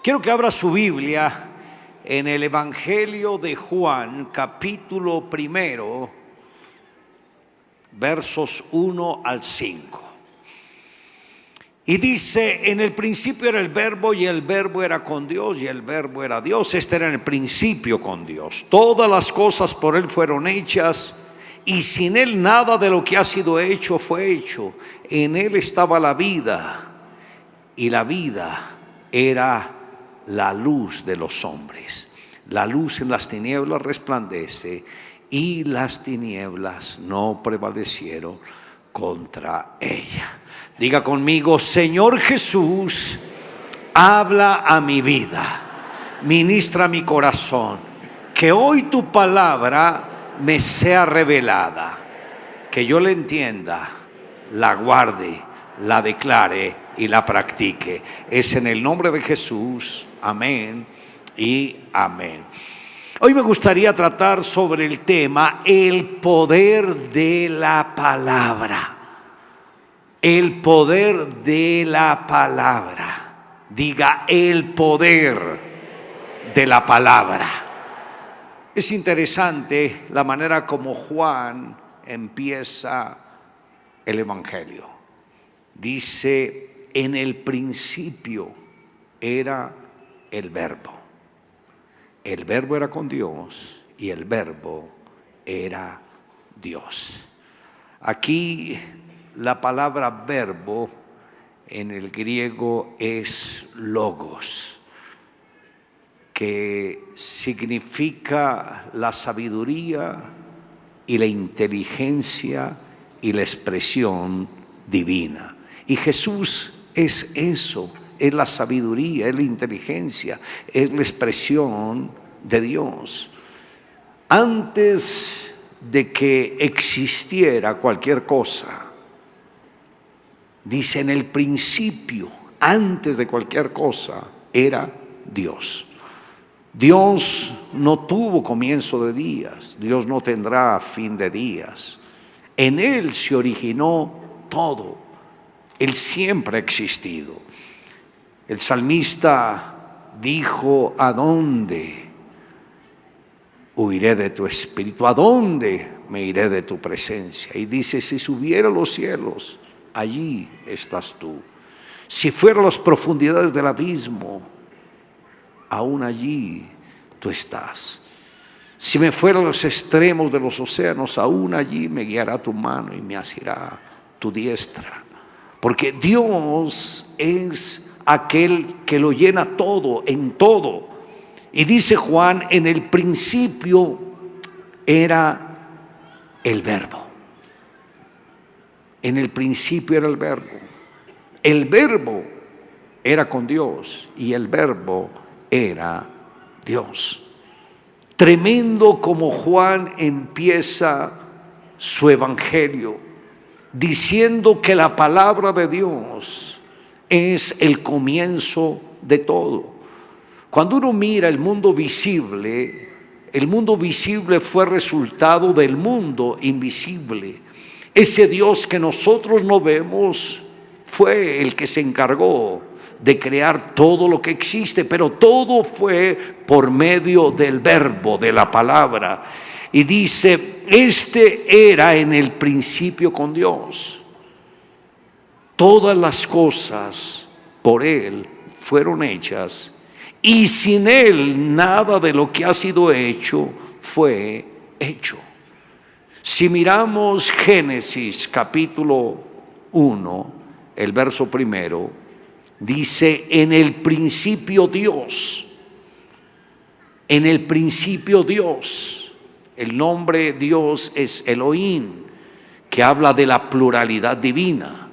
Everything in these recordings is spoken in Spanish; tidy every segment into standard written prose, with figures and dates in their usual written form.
Quiero que abra su Biblia en el Evangelio de Juan, capítulo 1, versos 1 al 5. Y dice: en el principio era el Verbo, y el Verbo era con Dios, y el Verbo era Dios. Este era en el principio con Dios. Todas las cosas por Él fueron hechas, y sin Él nada de lo que ha sido hecho fue hecho. En Él estaba la vida, y la vida era la luz de los hombres. La luz en las tinieblas resplandece, y las tinieblas no prevalecieron contra ella. Diga conmigo: Señor Jesús, habla a mi vida, ministra mi corazón, que hoy tu palabra me sea revelada, que yo la entienda, la guarde, la declare y la practique. Es en el nombre de Jesús. Amén y amén. Hoy me gustaría tratar sobre el tema el poder de la palabra. El poder de la palabra. Diga: el poder de la palabra. Es interesante la manera como Juan empieza el Evangelio. Dice: en el principio era el Verbo. El Verbo era con Dios, y el Verbo era Dios. Aquí la palabra verbo en el griego es logos, que significa la sabiduría y la inteligencia y la expresión divina. Y Jesús es eso, es la sabiduría, es la inteligencia, es la expresión de Dios. Antes de que existiera cualquier cosa, dice: en el principio, antes de cualquier cosa, era Dios. Dios no tuvo comienzo de días, Dios no tendrá fin de días. En Él se originó todo. Él siempre ha existido. El salmista dijo: ¿a dónde huiré de tu espíritu? ¿A dónde me iré de tu presencia? Y dice: si subiera a los cielos, allí estás tú. Si fuera a las profundidades del abismo, aún allí tú estás. Si me fuera a los extremos de los océanos, aún allí me guiará tu mano y me asirá tu diestra. Porque Dios es aquel que lo llena todo, en todo. Y dice Juan: en el principio era el Verbo. En el principio era el Verbo. El Verbo era con Dios, y el Verbo era Dios. Tremendo como Juan empieza su evangelio diciendo que la palabra de Dios es el comienzo de todo. Cuando uno mira el mundo visible fue resultado del mundo invisible. Ese Dios que nosotros no vemos fue el que se encargó de crear todo lo que existe, pero todo fue por medio del Verbo, de la palabra. Y dice: este era en el principio con Dios. Todas las cosas por Él fueron hechas, y sin Él nada de lo que ha sido hecho fue hecho. Si miramos Génesis capítulo 1, el verso 1, dice: en el principio Dios. En el principio Dios. El nombre Dios es Elohim, que habla de la pluralidad divina.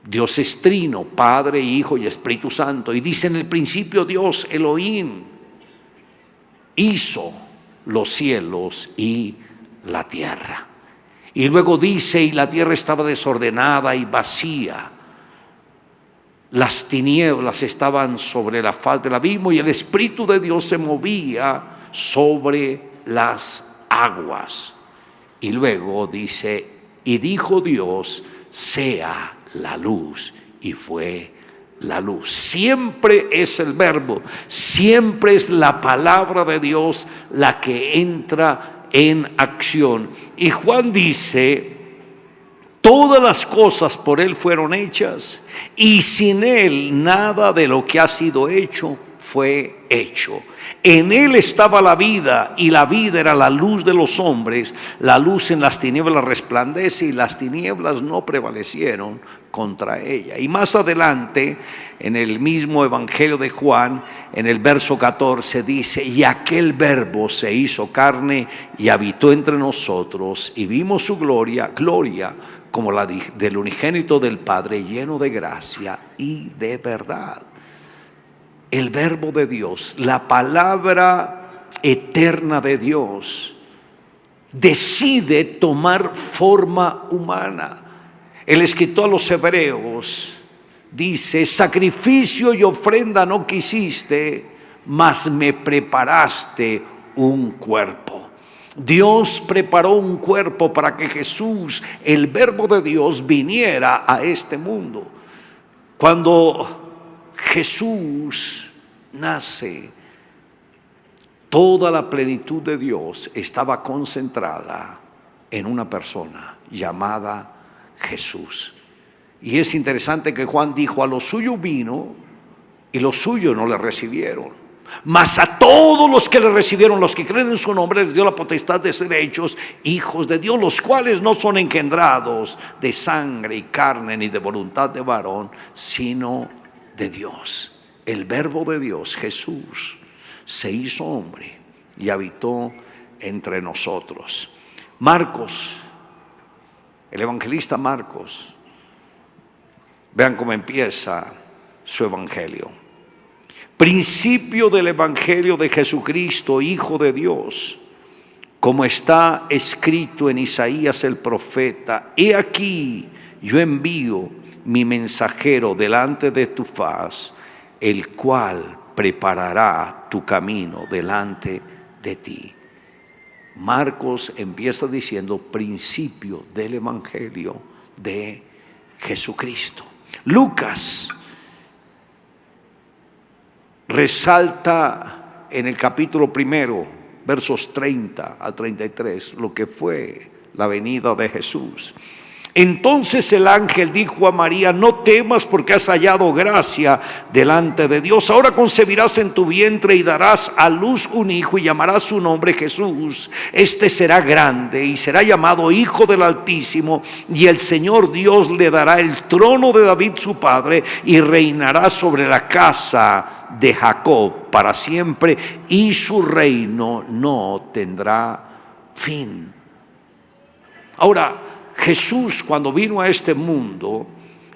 Dios es trino, Padre, Hijo y Espíritu Santo. Y dice: en el principio Dios, Elohim, hizo los cielos y la tierra. Y luego dice: y la tierra estaba desordenada y vacía. Las tinieblas estaban sobre la faz del abismo, y el Espíritu de Dios se movía sobre las aguas. Y luego dice: y dijo Dios: sea la luz, y fue la luz. Siempre es el verbo, siempre es la palabra de Dios la que entra en acción. Y Juan dice: todas las cosas por Él fueron hechas, y sin Él nada de lo que ha sido hecho fue hecho. En Él estaba la vida, y la vida era la luz de los hombres. La luz en las tinieblas resplandece, y las tinieblas no prevalecieron contra ella. Y más adelante, en el mismo Evangelio de Juan, en el verso 14 dice: y aquel verbo se hizo carne y habitó entre nosotros, y vimos su gloria, gloria como la del unigénito del Padre, lleno de gracia y de verdad. El verbo de Dios, la palabra eterna de Dios, decide tomar forma humana. El escritor a los Hebreos dice: sacrificio y ofrenda no quisiste, mas me preparaste un cuerpo. Dios preparó un cuerpo para que Jesús, el verbo de Dios, viniera a este mundo. Cuando Jesús nace, toda la plenitud de Dios estaba concentrada en una persona llamada Jesús. Y es interesante que Juan dijo: a lo suyo vino y los suyos no le recibieron. Mas a todos los que le recibieron, los que creen en su nombre, les dio la potestad de ser hechos hijos de Dios, los cuales no son engendrados de sangre y carne, ni de voluntad de varón, sino de Dios. El verbo de Dios, Jesús, se hizo hombre y habitó entre nosotros. Marcos, el evangelista Marcos, vean cómo empieza su evangelio. Principio del evangelio de Jesucristo, Hijo de Dios, como está escrito en Isaías el profeta: he aquí, yo envío mi mensajero delante de tu faz, el cual preparará tu camino delante de ti. Marcos empieza diciendo: principio del evangelio de Jesucristo. Lucas resalta en el capítulo 1, versos 30 al 33, lo que fue la venida de Jesús. Entonces el ángel dijo a María: no temas, porque has hallado gracia delante de Dios. Ahora concebirás en tu vientre y darás a luz un hijo, y llamarás su nombre Jesús. Este será grande y será llamado Hijo del Altísimo, y el Señor Dios le dará el trono de David su padre, y reinará sobre la casa de Jacob para siempre, y su reino no tendrá fin. Ahora, Jesús, cuando vino a este mundo,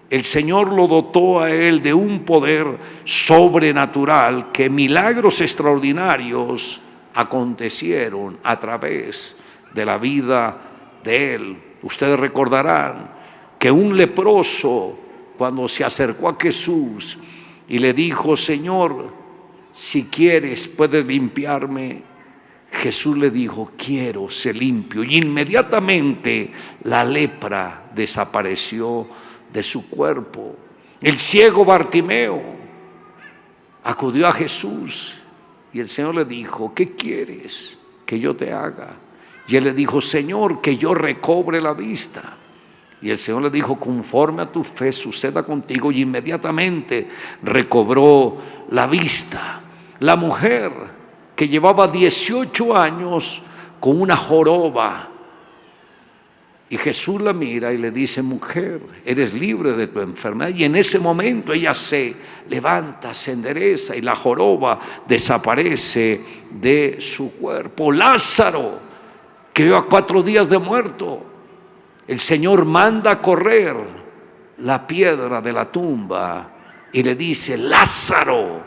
el Señor lo dotó a él de un poder sobrenatural, que milagros extraordinarios acontecieron a través de la vida de él. Ustedes recordarán que un leproso, cuando se acercó a Jesús y le dijo: Señor, si quieres puedes limpiarme, Jesús le dijo: quiero, sé limpio. Y inmediatamente la lepra desapareció de su cuerpo. El ciego Bartimeo acudió a Jesús y el Señor le dijo: ¿qué quieres que yo te haga? Y él le dijo: Señor, que yo recobre la vista. Y el Señor le dijo: conforme a tu fe suceda contigo. Y inmediatamente recobró la vista. La mujer que llevaba 18 años con una joroba, y Jesús la mira y le dice: mujer, eres libre de tu enfermedad. Y en ese momento ella se levanta, se endereza, y la joroba desaparece de su cuerpo. Lázaro, que lleva 4 días de muerto, el Señor manda a correr la piedra de la tumba y le dice: Lázaro,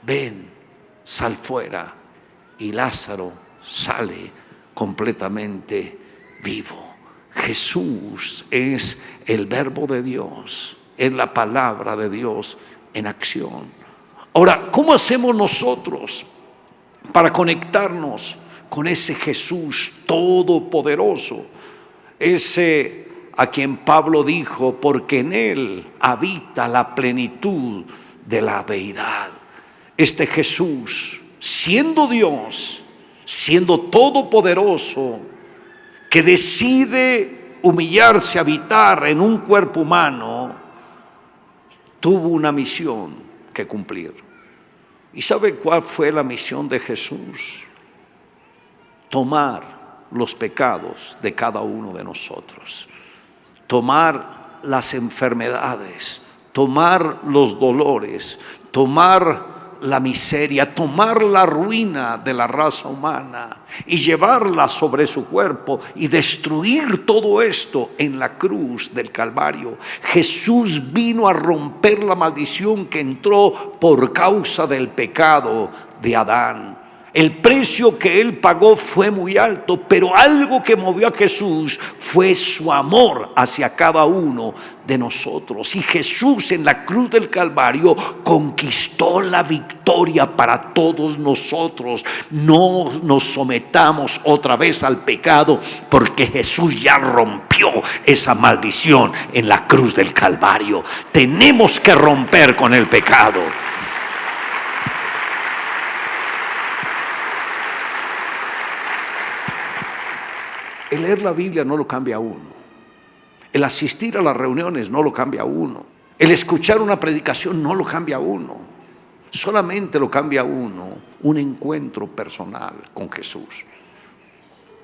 ven, sal fuera. Y Lázaro sale completamente vivo. Jesús es el verbo de Dios, es la palabra de Dios en acción. Ahora, ¿cómo hacemos nosotros para conectarnos con ese Jesús todopoderoso, ese a quien Pablo dijo, porque en Él habita la plenitud de la deidad. Este Jesús, siendo Dios, siendo todopoderoso, que decide humillarse, habitar en un cuerpo humano, tuvo una misión que cumplir. ¿Y sabe cuál fue la misión de Jesús? Tomar los pecados de cada uno de nosotros, tomar las enfermedades, tomar los dolores, tomar la miseria, tomar la ruina de la raza humana y llevarla sobre su cuerpo y destruir todo esto en la cruz del Calvario. Jesús vino a romper la maldición que entró por causa del pecado de Adán. El precio que Él pagó fue muy alto, pero algo que movió a Jesús fue su amor hacia cada uno de nosotros. Y Jesús en la cruz del Calvario conquistó la victoria para todos nosotros. No nos sometamos otra vez al pecado, porque Jesús ya rompió esa maldición en la cruz del Calvario. Tenemos que romper con el pecado. El leer la Biblia no lo cambia a uno. El asistir a las reuniones no lo cambia a uno. El escuchar una predicación no lo cambia a uno. Solamente lo cambia a uno un encuentro personal con Jesús.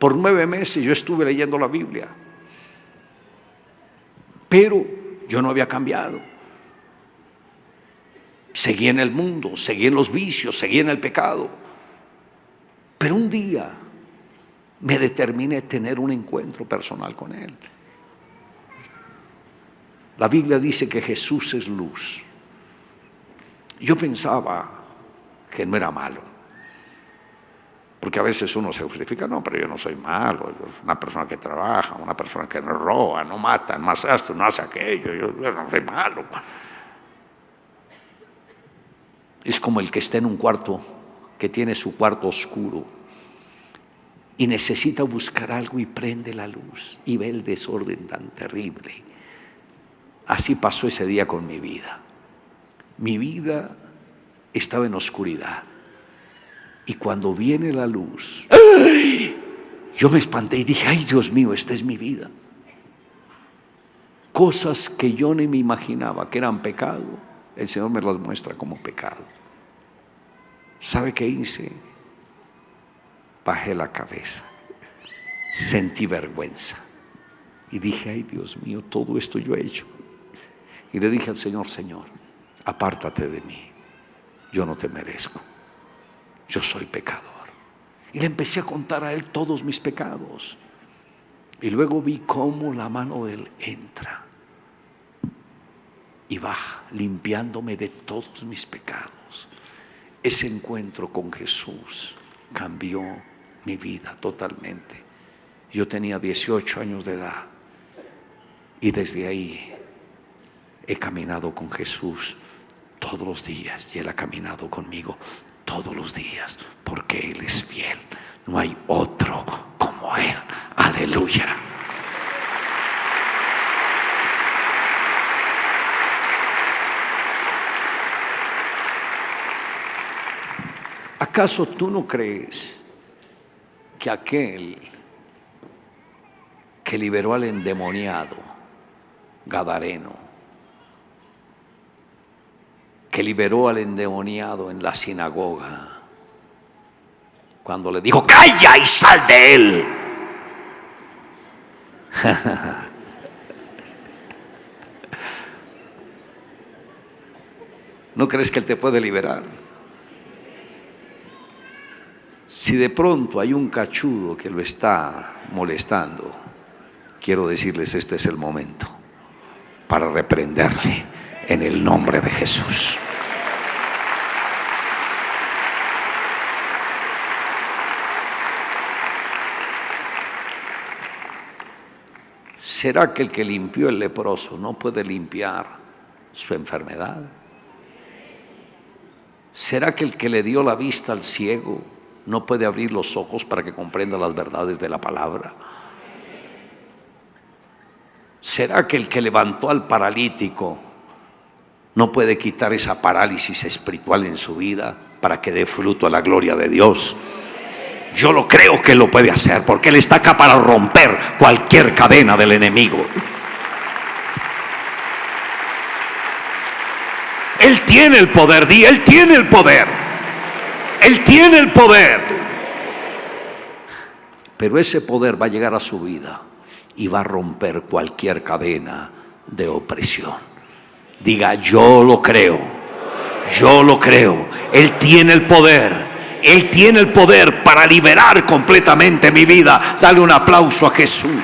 Por 9 meses yo estuve leyendo la Biblia, pero yo no había cambiado. Seguí en el mundo, seguí en los vicios, seguí en el pecado. Pero un día me determiné a tener un encuentro personal con Él. La Biblia dice que Jesús es luz. Yo pensaba que no era malo, porque a veces uno se justifica, no, pero yo no soy malo, yo soy una persona que trabaja, una persona que no roba, no mata, no hace esto, no hace aquello, yo no soy malo. Es como el que está en un cuarto, que tiene su cuarto oscuro y necesita buscar algo y prende la luz y ve el desorden tan terrible. Así pasó ese día con mi vida. Mi vida estaba en oscuridad, y cuando viene la luz, ¡ay!, yo me espanté y dije, ay Dios mío, esta es mi vida. Cosas que yo ni me imaginaba que eran pecado, el Señor me las muestra como pecado. ¿Sabe qué hice? Bajé la cabeza, sentí vergüenza y dije, ay Dios mío, todo esto yo he hecho. Y le dije al Señor, Señor, apártate de mí, yo no te merezco, yo soy pecador. Y le empecé a contar a Él todos mis pecados. Y luego vi cómo la mano de Él entra y baja, limpiándome de todos mis pecados. Ese encuentro con Jesús cambió mi vida totalmente. Yo tenía 18 años de edad y desde ahí he caminado con Jesús todos los días, y Él ha caminado conmigo todos los días, porque Él es fiel. No hay otro como Él. Aleluya. ¿Acaso tú no crees que aquel que liberó al endemoniado gadareno, que liberó al endemoniado en la sinagoga, cuando le dijo, calla y sal de él? ¿No crees que Él te puede liberar? Si de pronto hay un cachudo que lo está molestando, quiero decirles, este es el momento para reprenderle en el nombre de Jesús. ¿Será que el que limpió el leproso no puede limpiar su enfermedad? ¿Será que el que le dio la vista al ciego no puede abrir los ojos para que comprenda las verdades de la palabra? ¿Será que el que levantó al paralítico no puede quitar esa parálisis espiritual en su vida para que dé fruto a la gloria de Dios? Yo lo creo que Él lo puede hacer, porque Él está acá para romper cualquier cadena del enemigo. Él tiene el poder, Él tiene el poder. Él tiene el poder. Pero ese poder va a llegar a su vida y va a romper cualquier cadena de opresión. Diga: yo lo creo. Yo lo creo. Él tiene el poder. Él tiene el poder para liberar completamente mi vida. Dale un aplauso a Jesús.